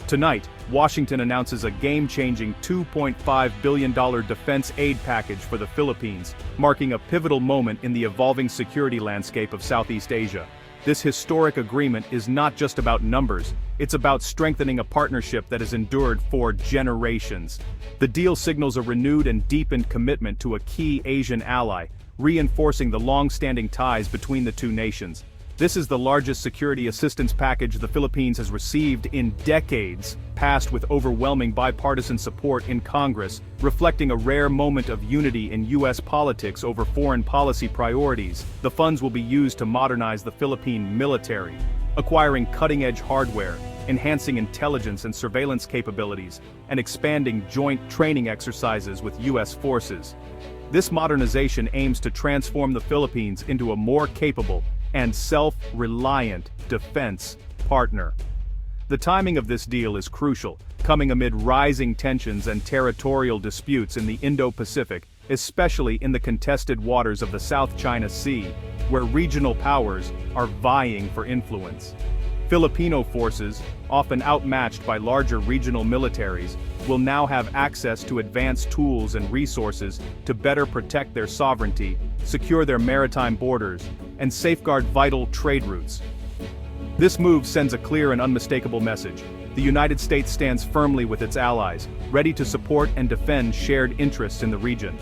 Tonight, Washington announces a game-changing $2.5 billion defense aid package for the Philippines, marking a pivotal moment in the evolving security landscape of Southeast Asia. This historic agreement is not just about numbers, it's about strengthening a partnership that has endured for generations. The deal signals a renewed and deepened commitment to a key Asian ally, reinforcing the long-standing ties between the two nations. This is the largest security assistance package the Philippines has received in decades, passed with overwhelming bipartisan support in Congress, reflecting a rare moment of unity in U.S. politics over foreign policy priorities. The funds will be used to modernize the Philippine military, acquiring cutting-edge hardware, enhancing intelligence and surveillance capabilities, and expanding joint training exercises with U.S. forces. This modernization aims to transform the Philippines into a more capable and self-reliant defense partner. The timing of this deal is crucial, coming amid rising tensions and territorial disputes in the Indo-Pacific, especially in the contested waters of the South China Sea, where regional powers are vying for influence. Filipino forces, often outmatched by larger regional militaries, will now have access to advanced tools and resources to better protect their sovereignty, secure their maritime borders, and safeguard vital trade routes. This move sends a clear and unmistakable message. The United States stands firmly with its allies, ready to support and defend shared interests in the region.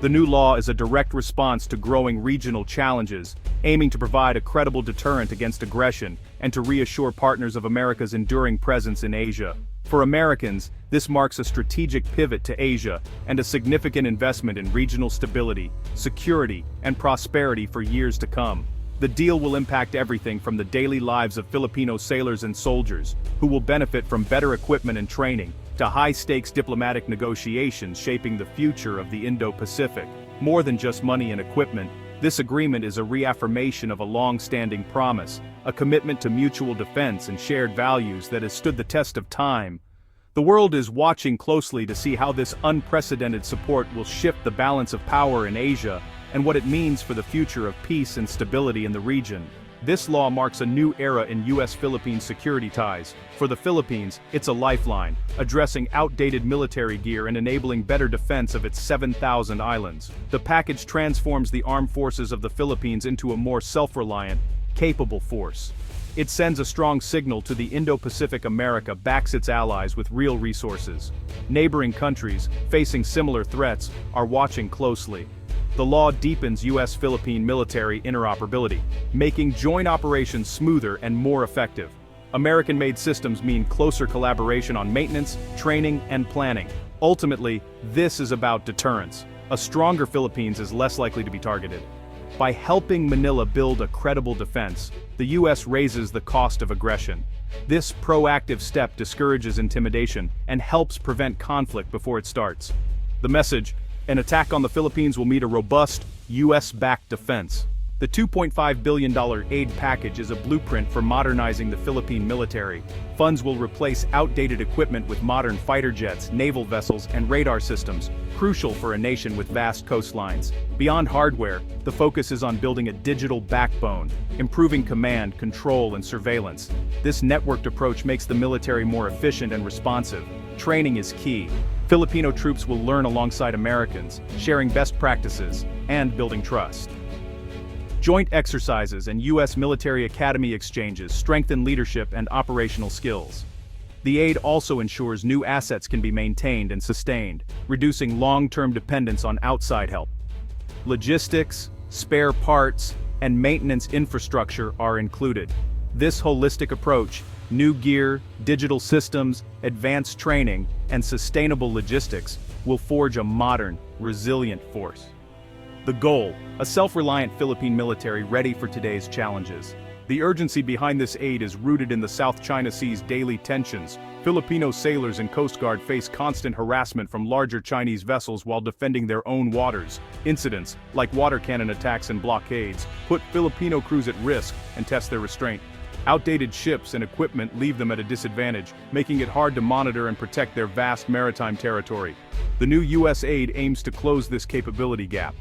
The new law is a direct response to growing regional challenges, aiming to provide a credible deterrent against aggression and to reassure partners of America's enduring presence in Asia. For Americans, this marks a strategic pivot to Asia and a significant investment in regional stability, security, and prosperity for years to come. The deal will impact everything from the daily lives of Filipino sailors and soldiers, who will benefit from better equipment and training, to high-stakes diplomatic negotiations shaping the future of the Indo-Pacific. More than just money and equipment, this agreement is a reaffirmation of a long-standing promise, a commitment to mutual defense and shared values that has stood the test of time. The world is watching closely to see how this unprecedented support will shift the balance of power in Asia and what it means for the future of peace and stability in the region. This law marks a new era in U.S.-Philippine security ties. For the Philippines, it's a lifeline, addressing outdated military gear and enabling better defense of its 7,000 islands. The package transforms the armed forces of the Philippines into a more self-reliant, capable force. It sends a strong signal to the Indo-Pacific. America backs its allies with real resources. Neighboring countries, facing similar threats, are watching closely. The law deepens U.S.-Philippine military interoperability, making joint operations smoother and more effective. American-made systems mean closer collaboration on maintenance, training, and planning. Ultimately, this is about deterrence. A stronger Philippines is less likely to be targeted. By helping Manila build a credible defense, the U.S. raises the cost of aggression. This proactive step discourages intimidation and helps prevent conflict before it starts. The message: an attack on the Philippines will meet a robust, U.S.-backed defense. The $2.5 billion aid package is a blueprint for modernizing the Philippine military. Funds will replace outdated equipment with modern fighter jets, naval vessels, and radar systems, crucial for a nation with vast coastlines. Beyond hardware, the focus is on building a digital backbone, improving command, control, and surveillance. This networked approach makes the military more efficient and responsive. Training is key. Filipino troops will learn alongside Americans, sharing best practices and building trust. Joint exercises and U.S. military academy exchanges strengthen leadership and operational skills. The aid also ensures new assets can be maintained and sustained, reducing long-term dependence on outside help. Logistics, spare parts, and maintenance infrastructure are included. This holistic approach, new gear, digital systems, advanced training, and sustainable logistics, will forge a modern, resilient force. The goal: a self-reliant Philippine military ready for today's challenges. The urgency behind this aid is rooted in the South China Sea's daily tensions. Filipino sailors and Coast Guard face constant harassment from larger Chinese vessels while defending their own waters. Incidents, like water cannon attacks and blockades, put Filipino crews at risk and test their restraint. Outdated ships and equipment leave them at a disadvantage, making it hard to monitor and protect their vast maritime territory. The new U.S. aid aims to close this capability gap.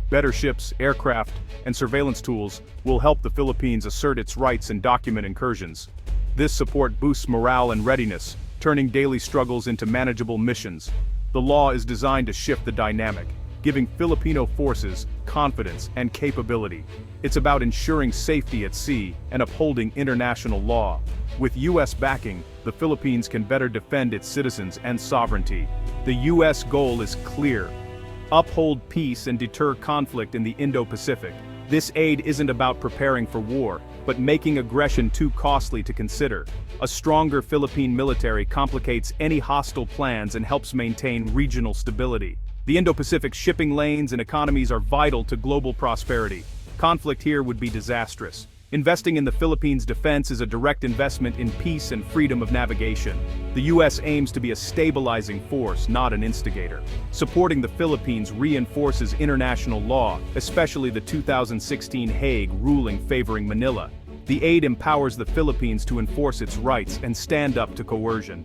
Better ships, aircraft, and surveillance tools will help the Philippines assert its rights and document incursions. This support boosts morale and readiness, turning daily struggles into manageable missions. The law is designed to shift the dynamic, giving Filipino forces confidence and capability. It's about ensuring safety at sea and upholding international law. With U.S. backing, the Philippines can better defend its citizens and sovereignty. The U.S. goal is clear: uphold peace and deter conflict in the Indo-Pacific. This aid isn't about preparing for war, but making aggression too costly to consider. A stronger Philippine military complicates any hostile plans and helps maintain regional stability. The Indo-Pacific shipping lanes and economies are vital to global prosperity. Conflict here would be disastrous. Investing in the Philippines' defense is a direct investment in peace and freedom of navigation. The U.S. aims to be a stabilizing force, not an instigator. Supporting the Philippines reinforces international law, especially the 2016 Hague ruling favoring Manila. The aid empowers the Philippines to enforce its rights and stand up to coercion.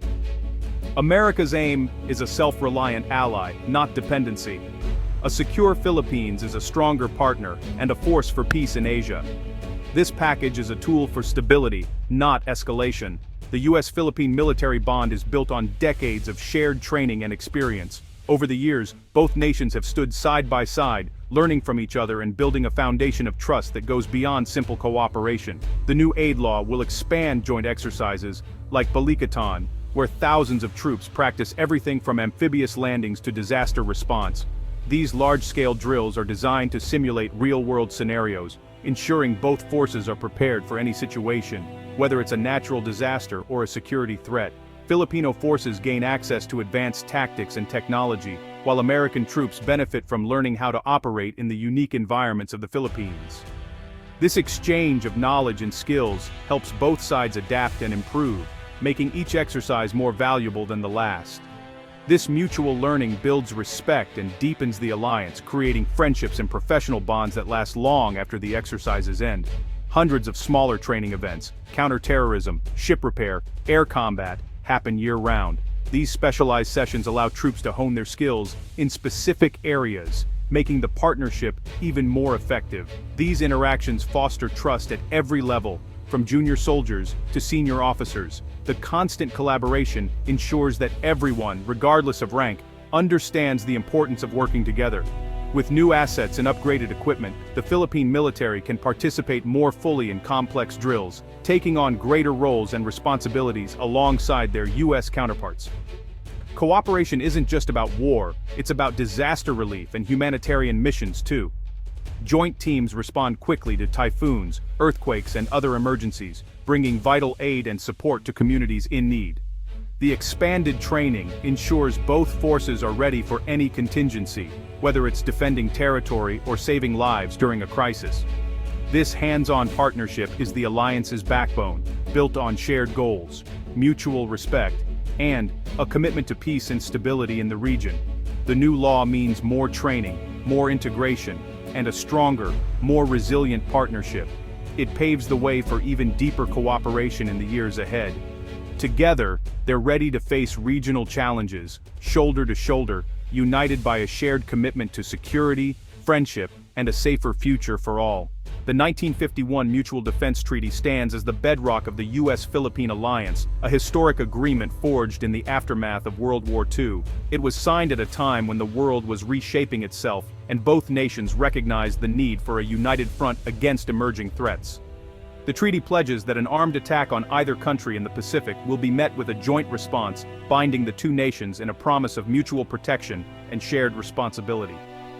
America's aim is a self-reliant ally, not dependency. A secure Philippines is a stronger partner and a force for peace in Asia. This package is a tool for stability, not escalation. The U.S.-Philippine military bond is built on decades of shared training and experience. Over the years, both nations have stood side by side, learning from each other and building a foundation of trust that goes beyond simple cooperation. The new aid law will expand joint exercises, like Balikatan, where thousands of troops practice everything from amphibious landings to disaster response. These large-scale drills are designed to simulate real-world scenarios, ensuring both forces are prepared for any situation, whether it's a natural disaster or a security threat. Filipino forces gain access to advanced tactics and technology, while American troops benefit from learning how to operate in the unique environments of the Philippines. This exchange of knowledge and skills helps both sides adapt and improve, making each exercise more valuable than the last. This mutual learning builds respect and deepens the alliance, creating friendships and professional bonds that last long after the exercises end. Hundreds of smaller training events, counterterrorism, ship repair, air combat, happen year-round. These specialized sessions allow troops to hone their skills in specific areas, making the partnership even more effective. These interactions foster trust at every level, from junior soldiers to senior officers. The constant collaboration ensures that everyone, regardless of rank, understands the importance of working together. With new assets and upgraded equipment, the Philippine military can participate more fully in complex drills, taking on greater roles and responsibilities alongside their U.S. counterparts. Cooperation isn't just about war, it's about disaster relief and humanitarian missions too. Joint teams respond quickly to typhoons, earthquakes, and other emergencies, bringing vital aid and support to communities in need. The expanded training ensures both forces are ready for any contingency, whether it's defending territory or saving lives during a crisis. This hands-on partnership is the alliance's backbone, built on shared goals, mutual respect, and a commitment to peace and stability in the region. The new law means more training, more integration, and a stronger, more resilient partnership. It paves the way for even deeper cooperation in the years ahead. Together, they're ready to face regional challenges, shoulder to shoulder, united by a shared commitment to security, friendship, and a safer future for all. The 1951 Mutual Defense Treaty stands as the bedrock of the U.S.-Philippine alliance, a historic agreement forged in the aftermath of World War II. It was signed at a time when the world was reshaping itself, and both nations recognized the need for a united front against emerging threats. The treaty pledges that an armed attack on either country in the Pacific will be met with a joint response, binding the two nations in a promise of mutual protection and shared responsibility.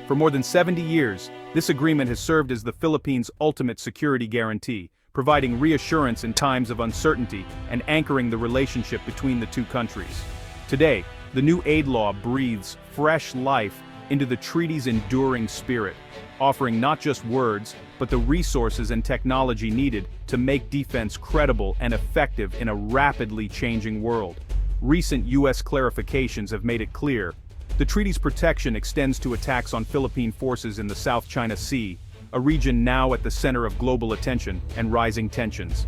For more than 70 years, this agreement has served as the Philippines' ultimate security guarantee, providing reassurance in times of uncertainty and anchoring the relationship between the two countries. Today, the new aid law breathes fresh life into the treaty's enduring spirit, offering not just words, but the resources and technology needed to make defense credible and effective in a rapidly changing world. Recent U.S. clarifications have made it clear: the treaty's protection extends to attacks on Philippine forces in the South China Sea, a region now at the center of global attention and rising tensions.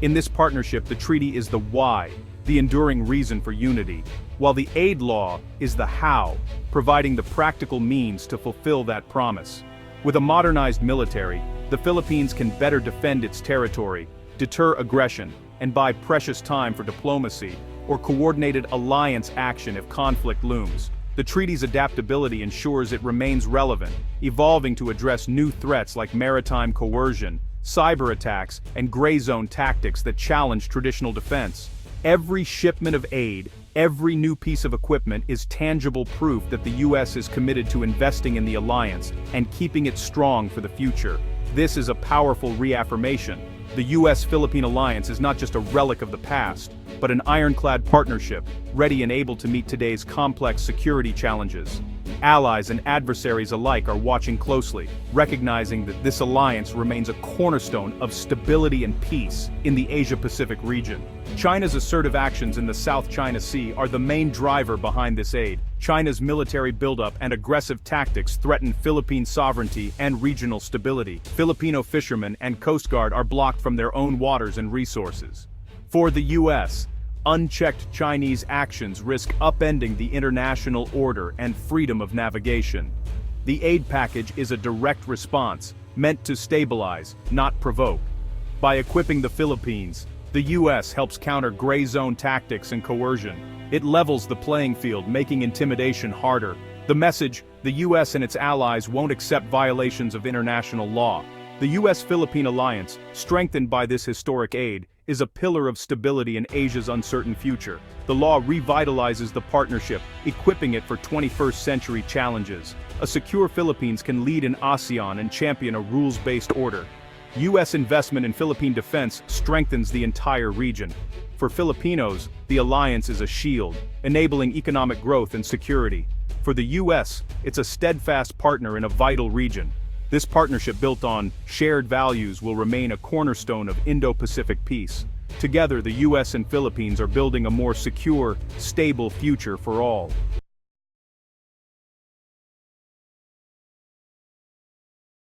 In this partnership, the treaty is the why, the enduring reason for unity, while the aid law is the how, providing the practical means to fulfill that promise. With a modernized military, the Philippines can better defend its territory, deter aggression, and buy precious time for diplomacy, or coordinated alliance action if conflict looms. The treaty's adaptability ensures it remains relevant, evolving to address new threats like maritime coercion, cyber attacks, and gray zone tactics that challenge traditional defense. Every shipment of aid, every new piece of equipment is tangible proof that the U.S. is committed to investing in the alliance and keeping it strong for the future. This is a powerful reaffirmation. The U.S.-Philippine alliance is not just a relic of the past, but an ironclad partnership, ready and able to meet today's complex security challenges. Allies and adversaries alike are watching closely, recognizing that this alliance remains a cornerstone of stability and peace in the Asia-Pacific region. China's assertive actions in the South China Sea are the main driver behind this aid. China's military buildup and aggressive tactics threaten Philippine sovereignty and regional stability. Filipino fishermen and Coast Guard are blocked from their own waters and resources. For the U.S., unchecked Chinese actions risk upending the international order and freedom of navigation. The aid package is a direct response, meant to stabilize, not provoke. By equipping the Philippines, the U.S. helps counter gray zone tactics and coercion. It levels the playing field, making intimidation harder. The message: the U.S. and its allies won't accept violations of international law. The U.S.-Philippine alliance, strengthened by this historic aid, is a pillar of stability in Asia's uncertain future. The law revitalizes the partnership, equipping it for 21st century challenges. A secure Philippines can lead in ASEAN and champion a rules-based order. U.S. investment in Philippine defense strengthens the entire region. For Filipinos, the alliance is a shield, enabling economic growth and security. For the U.S., it's a steadfast partner in a vital region. This partnership built on shared values will remain a cornerstone of Indo-Pacific peace. Together, the U.S. and Philippines are building a more secure, stable future for all.